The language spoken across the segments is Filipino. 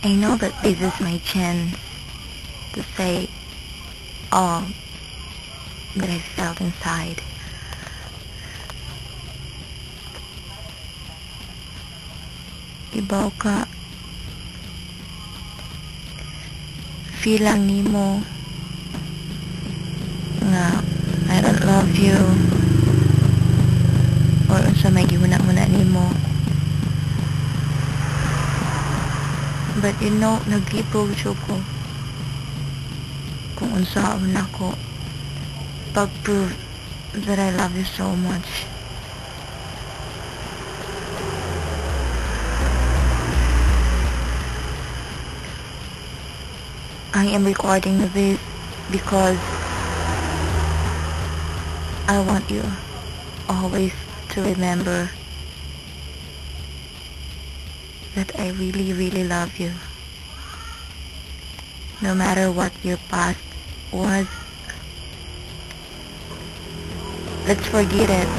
I know that this is my chance to say all that I felt inside. Ibaw ka, feel lang nimo nga I don't love you or unsa may gihuna-huna nimo. But you know, naglibog siya ko kung unsaon ako pag-prove that I love you so much. I am recording this because I want you always to remember that I really, really love you. No matter what your past was, let's forget it.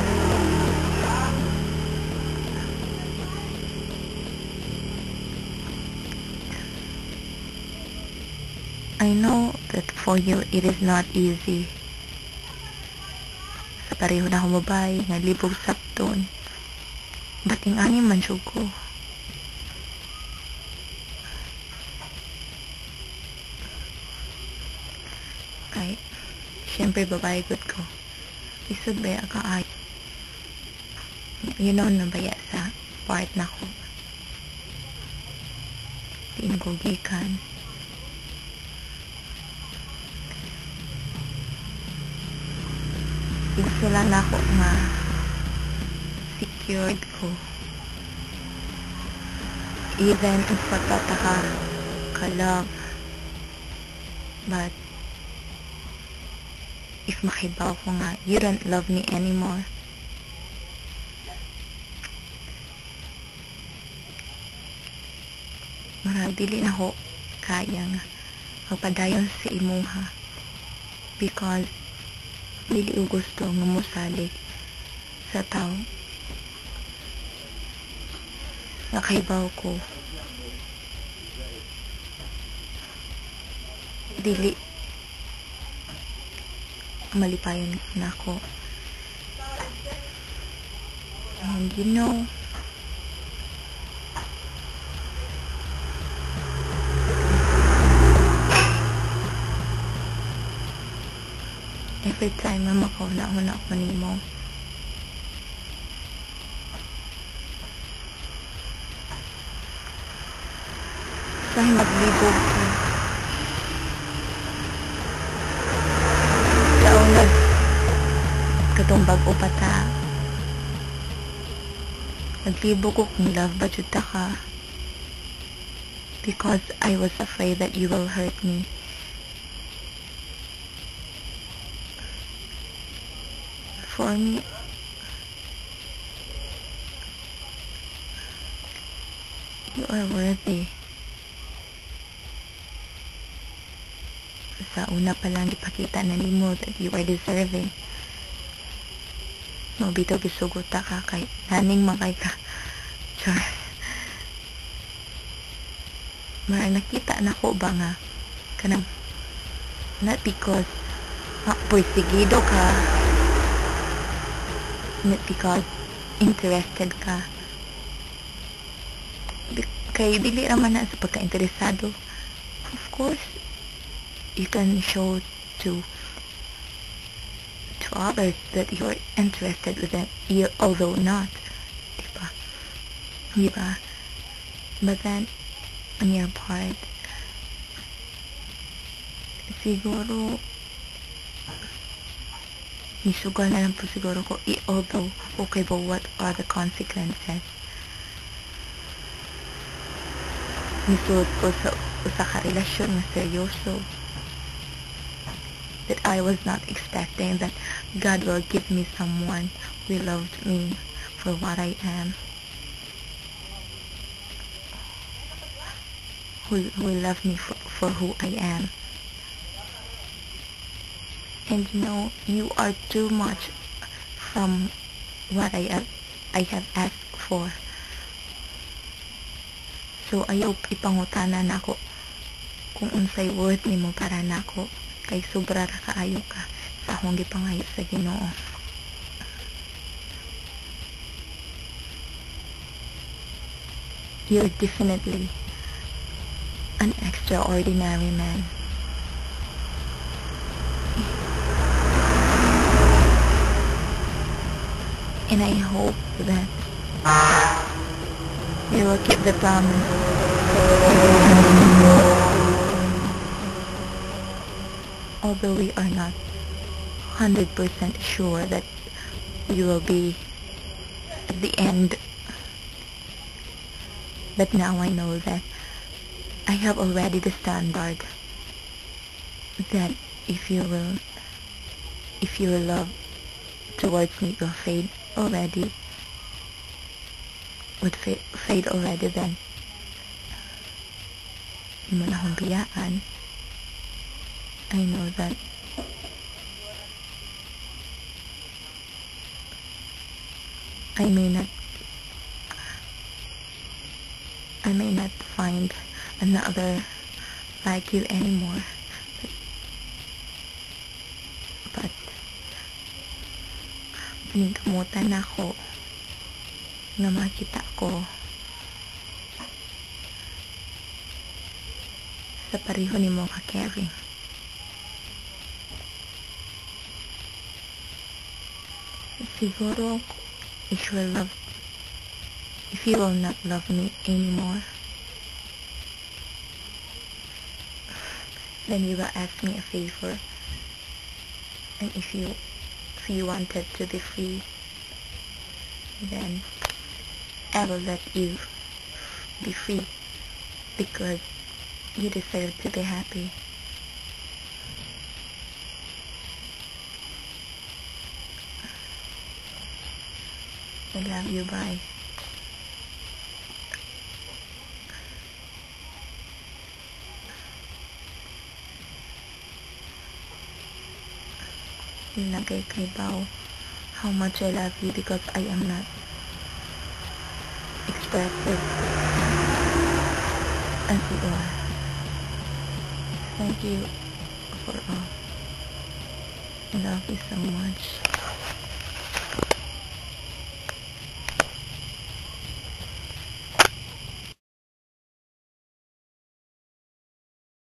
I know that for you it is not easy. Sa pareho na humabay, nga libog sakton. Bating ani man siya ko. Ay, syempre babae good ko. Isod baya ka ay. You know na baya sa part na ko. Tiin ko gikan. Gusto lang ako nga secured ko. Even if pagtataka ka love. But if makibaw ko nga you don't love me anymore, marag dili na ko kaya nga magpadayon sa imuha because dili ko gusto nga mosalig sa tao nakahibaw ko dili malipayon na ako. And you know, every time na makauna-una ako nimo, sa maglibog ko sa katong bag-o pata naglibog ko kung love ba jud ta ka because I was afraid that you will hurt me. For me, you are worthy. Sa una pa lang ipakita na nimo that you are deserving. Mabitaw gisugot ka kay naning makay ka. Char. Marang nakita na ko ba nga kanang not because porsigido ka, not because interested ka. Kay dili raman na sa pagka-interesado. Of course, you can show to others that you're interested with them, although not. Diba? Diba? But then, on your part, siguro, isugal na lang po siguro ko, although, okay ba, what are the consequences? Nisuot ko sa karelasyon na seryoso. That I was not expecting that God will give me someone who loved me for what I am. Who loved me for who I am. And you know, you are too much from what I have asked for. So ayaw ipangutana nako kung unsay worth nimo para nako, kay sobra ra kaayo ka sa akong gipangayo sa Ginoo. You're definitely an extraordinary man. And I hope that you will keep the promise. Although we are not 100% sure that you will be at the end. But now I know that I have already the standard that if your love towards me will fade already, fade already, then di mo na akong biyaan. I know that I may not find another like you anymore, but pinigkamutan ako na makita ko sa pareho ni mo ka-caring. Siguro if you will not love me anymore, then you will ask me a favor. And if you wanted to be free, then I will let you be free, because you deserve to be happy. I love you, bye. Nilagay kay Bao how much I love you, because I am not expressive as you are. Thank you for all. I love you so much.